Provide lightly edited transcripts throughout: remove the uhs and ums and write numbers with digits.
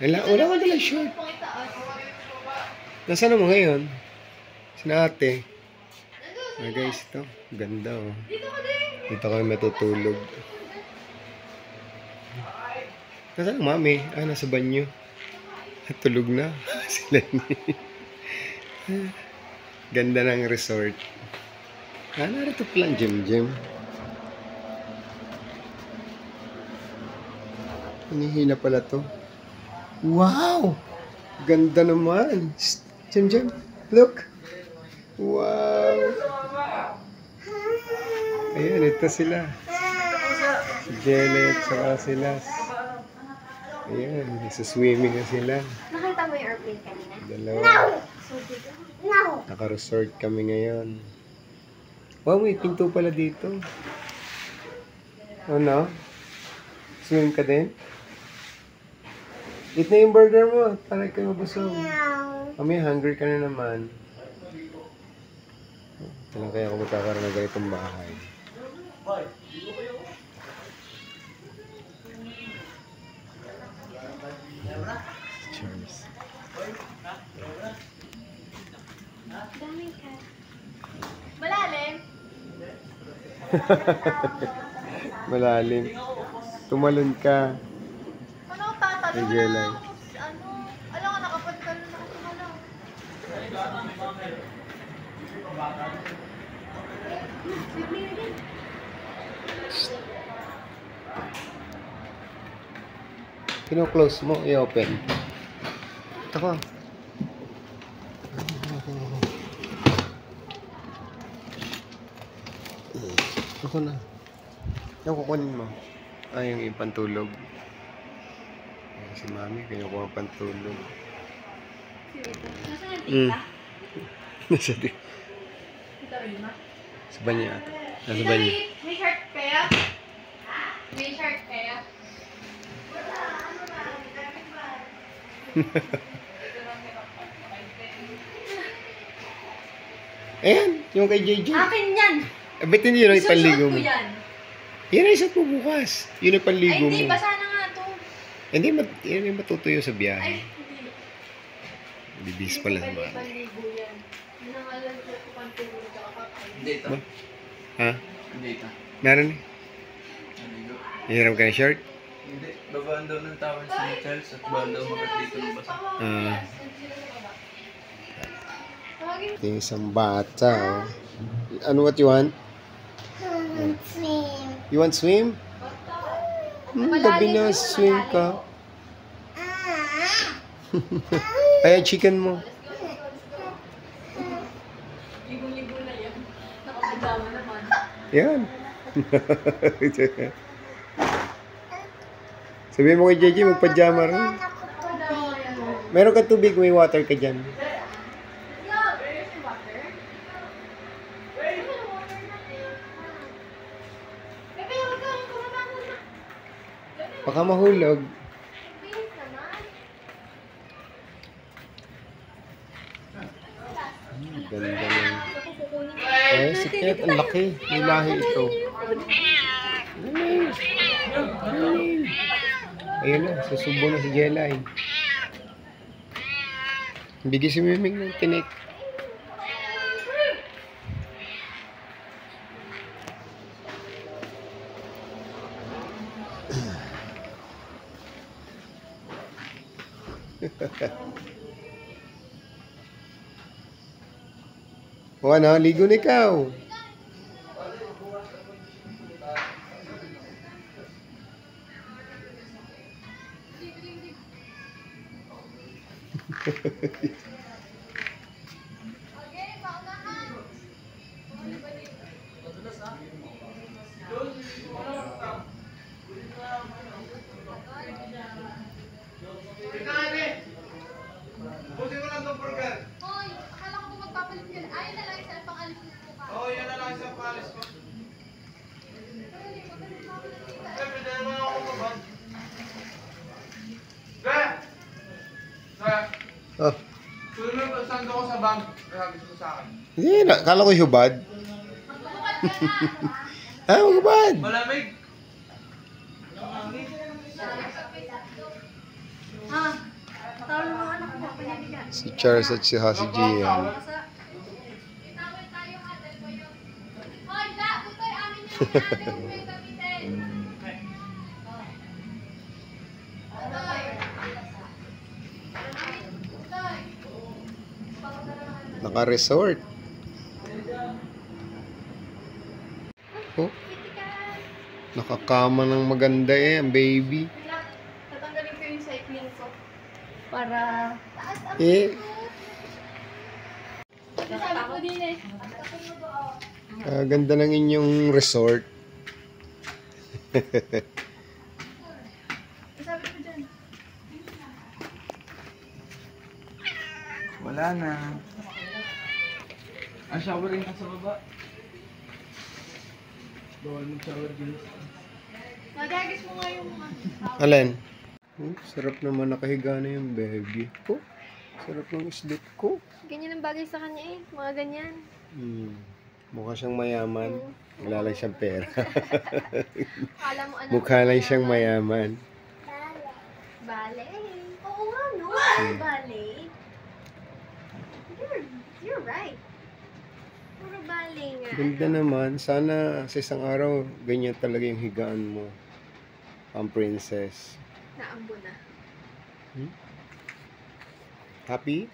Wala ko dala short. Nasaan mo ngayon? Sina ate. Guys, ito. Ganda oh. Dito kami matutulog. Nasaan ang mami? Nasa banyo. Tulog na. Sila niya. Ganda ng resort. Narito pala ang gym. Hinihila pala to. Wow! Ganda naman. Jim. Look. Wow. Ayan, ito sila. Si Jelly at saka sila. Ayan, swimming na sila. Nakita mo yung airplane kanina? Dalawa. No! Naka-resort kami ngayon. Wow, may pinto pala dito. Ano? Swim ka din? Eat na yung burger mo. Para ka mabusog. Kami, hungry ka na naman. Kailan kaya ako magkakaroon ng ganitong bahay? Cheers. Daming ka. Malalim? Malalim. Tumalon ka. Ano ang tatanong Ay, Jelay. Alam ka, nakapagtalon na ako lang. Kino-close mo, i-open. Ito ko. Ako na. Yung kukunin mo. Yung ipantulog. Si mami, kinukuha ang pantulog. Nasaan yung tita? Nasa di. Tita Rima? Sa banyo ata. Nasa Tita banyo. Rima, may shirt kaya? May shirt kaya? Ayan, yung kay JJ. Akin yan! Ba't hindi yun ang Isusuot ipanligo ko mo? yan. Yan ang isang po bukas. Yun ang Ay, panligo hindi. mo. Basa na nga to. Hindi, yan yung matutuyo sa Ay, biyahe. hindi. Bibis pala sa Hindi mga. paligo yan. Yun ang alam ko kung pantulog ka kapag. Hindi ito. Ha? Hindi ito. Meron eh. Naligo. Hiram ka ng shirt? Hindi. Babaan daw ng towel si Charles at babaan daw makat dito ng basa. Tawagin Ito yung isang bata. Oh. Ano what you want? swim. You want swim? Gabi na swim ka. Ay, chicken mo. Ligo-ligo na yan. Nakapagdama naman. Yan. Sabihin mo kay JJ, magpajama rin. Nakapagdama yan. Meron ka tubig, may water ka dyan. Baka mahulog. Ganda lang. Ay, sikit. Ang laki. May lahi ito. Ayun na. Susubo na si Jelay. Bigay si Miming ng tinik. O ano, ligo na ikaw. Buti mo lang itong burger. Hoy, akala ko magpapalit ka. Ayun na lang isa pang alis mo ka. Oo, yan na lang isang palis ko. Siyempre, dahil naman ako mabag. Oh. Sunod, saan ako sa bank? Kaya gusto sa akin. Hindi na. Kala ko hubad. Hubad. Malamig. Ha? Si Charles at si Gian. Itawid tayo ate po yun. Hoy, da! Butoy, amin yung ate kung may gamitin. Naka-resort. Oh, nakakama ng maganda ang baby. Tatanggalin ko yung cycling ko. Para... Taas ang Eh, sabi ko din eh. ganda ng inyong resort. Sabi ko dyan. Wala na. Showering ka sa baba. Bawal mag-shower din. Nagagis mo nga yung Alin? Sarap naman nakahiga na yung baby ko. Sarap ng sleep ko. ganyan ang bagay sa kanya eh. Mga ganyan. Mukha siyang mayaman. Wala lang siyang pera. Akala mo ano. Mukha lang siyang mayaman. Ballet. Oo nga no. Ballet. You're right. Puro ballet nga. Ganda naman. Sana sa isang araw, ganyan talaga yung higaan mo. Ang princess. Naambo na. Happy?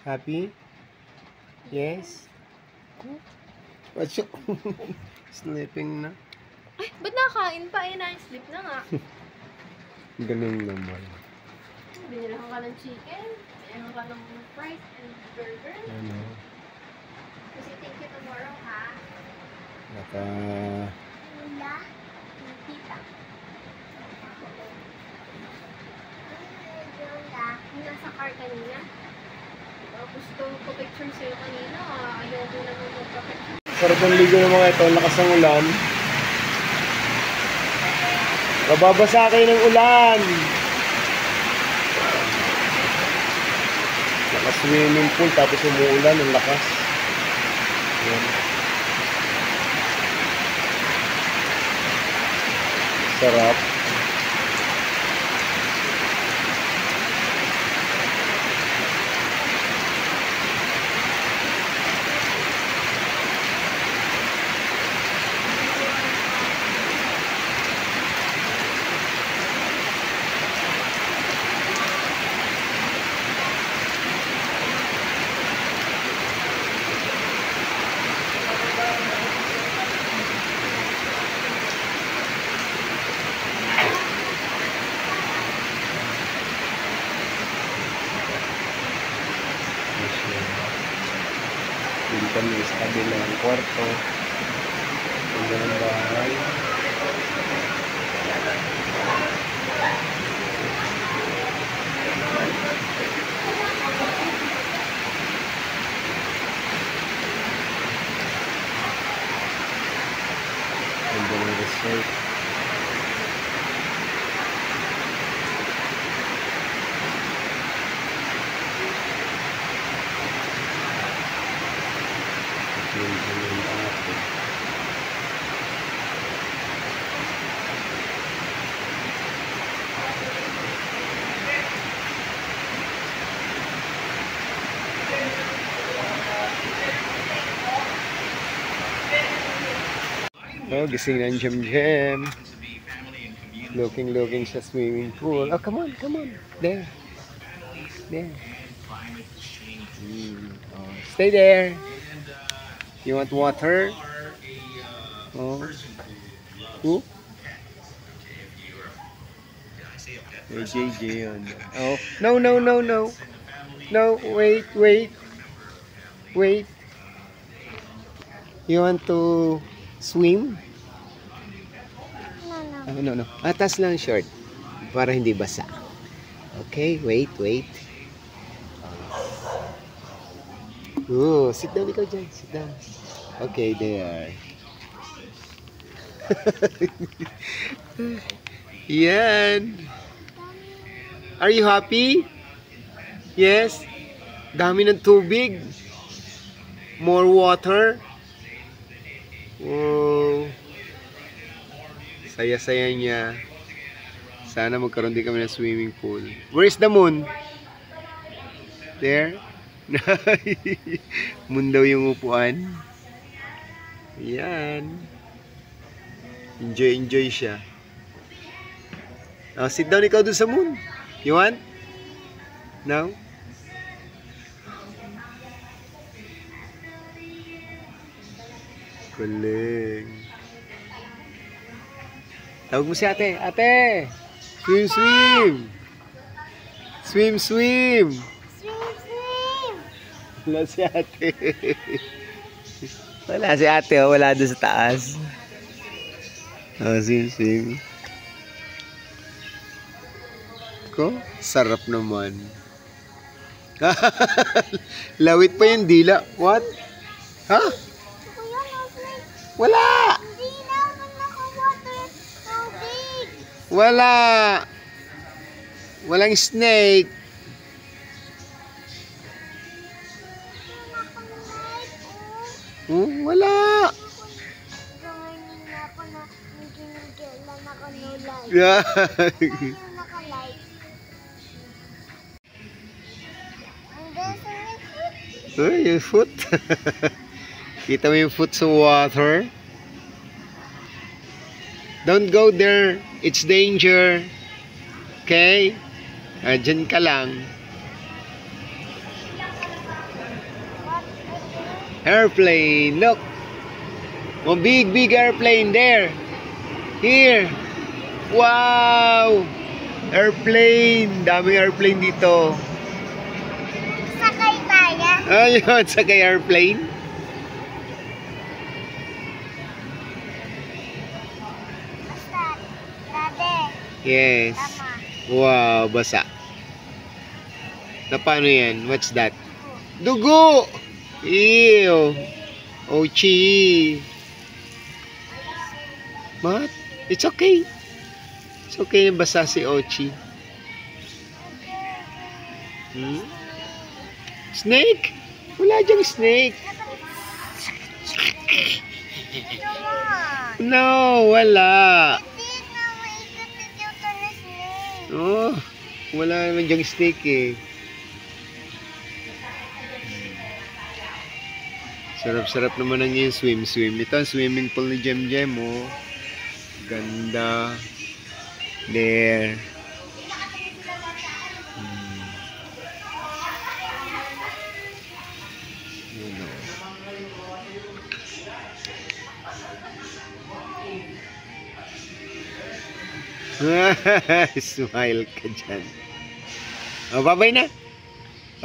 Happy? Yes? What's your... Sleeping na. Ay, ba't nakain pa? Eh, na-sleep na nga. Ganun naman. Binilahan ka ng chicken. Binilahan ka ng fries and burger. Ano? Kasi thank you tomorrow, ha? Naka... Lula. Tita. Yung nasa car kanina. Gusto ko picture sa'yo kanina. Ayaw ko naman magpa-picture. Sarap ng ligo ng mga ito. Lakas ng ulan. Mababasa kayo ng ulan. Naka-swimming pool tapos umuulan ng lakas. Yan. Sarap. Hindi kami sa kabilang kwarto. Ang ganang bahay. Ang ganang resort. Yung ganang ate. Oh, gising na ang Jem. Looking sa swimming pool. Oh, come on. There. Oh, stay there. You want water? Oh. Who? Hey, JJ yun. Oh, no. No, wait. You want to swim? No. Atas lang short. Para hindi basa. Okay, wait. Oh, sit down ikaw dyan. Sit down. Okay, there. Yan. Are you happy? Yes? Dami ng tubig. More water. Wow. Saya-saya niya. Sana magkaroon din kami ng swimming pool. Where is the moon? There. Moon daw yung upuan. Ayan. Enjoy siya. Oh, sit down ikaw doon sa moon. You want? No? Galing. Tawag mo si ate. Ate! Swim! Swim, swim. Wala si ate. Wala si ate. Oh. Wala doon sa taas. Oh, swim. Ko, sarap naman. Lawit pa yung dila. What? Ha? Wala! Hindi naman naka-water. Tubig. Wala! Walang snake. Wala! Ganganin na ako na nagkinigilan ako no light. Yeah. Yung naka-light. Ang beso niya. Oh, yung foot. Kita mo yung foot sa water. Don't go there. It's danger. Okay? Diyan ka lang. Airplane. Look. Oh, big airplane there. Here. Wow. Airplane. Daming airplane dito. Sakay tayo. Ayun, sakay airplane. Basta, dade. Yes. Tama. Wow, basa. Na paano yan? What's that? Dugo! Ew! Ochi! What? It's okay. It's okay na basa si Ochi. Hmm? Snake? Wala diyang snake. Come on. No, wala. Hindi na maikot na dito na snake. Oh, wala naman diyang snake eh. Sarap-sarap naman ang yung swim. Ito ang swimming pool ni Jem, oh. Ganda. There. Yun, oh. Smile ka dyan. Oh, bye-bye na.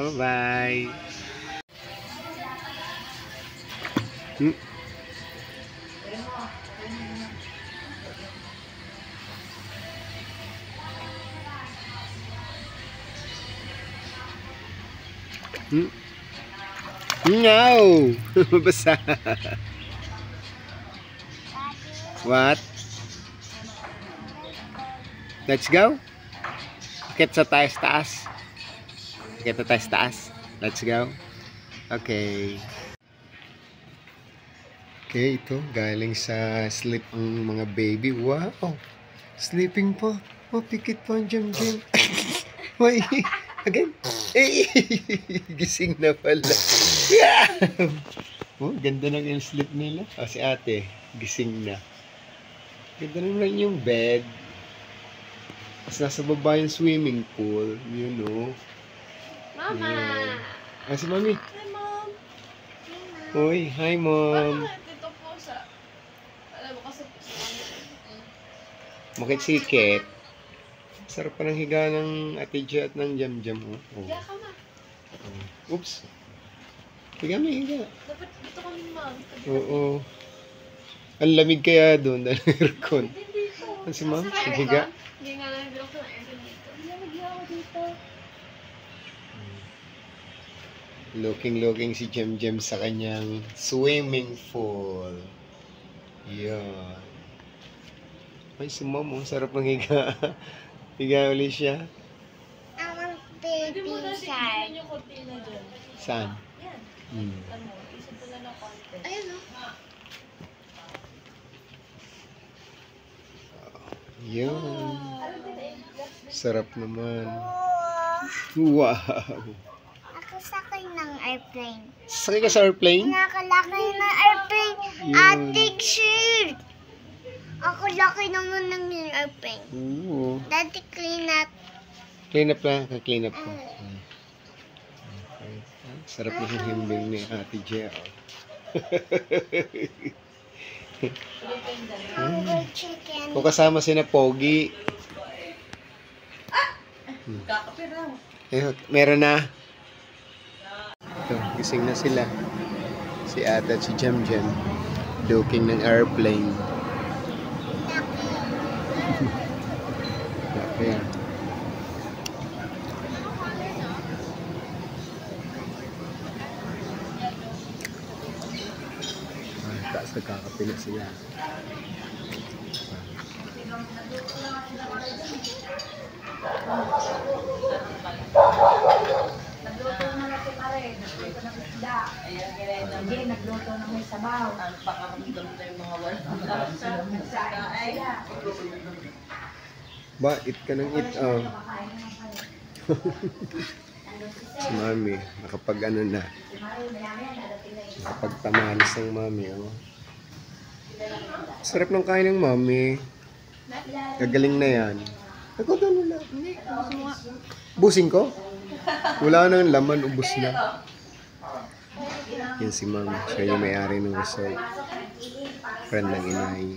Bye-bye. Hmm. No! Basa. What? Let's go? Akit sa taas. Akit sa taas. Let's go. Okay. Okay, ito. Galing sa sleep ang mga baby. Wow! Sleeping pa. Oh, pikit pa ang Jem. Wait, again. Eh, gising na pala. Yeah! Oh, ganda ng yung sleep nila. Oh, si ate, gising na. Ganda naman yung bed. Tapos nasa baba yung swimming pool. You know. Mama. Ah, si Mami. Hi, Mom. Uy, hi, Mom. Dito po sa... Alam mo kasi po sa... Makitsikit. Sarap pa ng higa ng Ate Gia at ng Jam. Oh. Higa ka na. Oops. Higa na, higa. Dapat dito kami, Mom. Oo. Ang lamig kaya doon dahil aircon. Hindi dito. Ano si Ma'am? Sa Higa? Hindi nga lang bilok ng aircon dito. Hindi mag-higa ako dito. Looking si Jem sa kanyang swimming pool. Yan. Ay, si Mom, oh, sarap ng higa. Higa ulit siya. Ang baby shark. yung kortina dyan. Saan? Yan. Hmm. Ano, isip ko na ng konti. Ayun, no? Yan. Ano din eh? Sarap naman. Oh. Wow. Ako ng airplane. Sakay ka sa airplane? Nakalaki ng airplane. Yun. Ating shirt. Ako laki naman ng airplane. Oo. Dati clean up. Clean up na. Clean up ko. Okay. Sarap na yung himbing ni Ate Jia. Hungry chicken. Kung kasama si na Pogi. Kakapiraw. Meron na. Ito, gising na sila. Si Ate at si Jem Jem. Looking ng airplane. Okay. Taas nagkakapila sila. Hindi, nagluto na may sabaw. Ang pakaramdam na yung mga wala. Ba, eat ka ng eat. Oh. Si Mami, nakapag ano na. Nakapagtamalis ng Mami. Oh. Sarap ng kain ng Mami. Gagaling na yan. Ako doon wala. Busing ko? Wala nang laman, ubos na. Yan si Ma'am. Siya yung may-ari ng resort. Friend ng inay.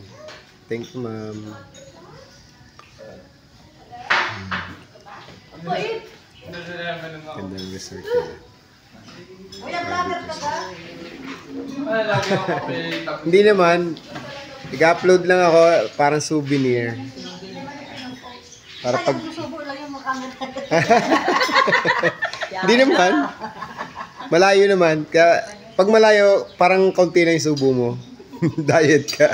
Thank you, Ma'am. Ganda ng resort nila. Ay, lagi ako kape. Hindi naman. Nag-upload lang ako parang souvenir. Para pag... Hindi naman. Malayo naman. Kaya pag malayo, parang kaunti na yung subo mo. Diet ka.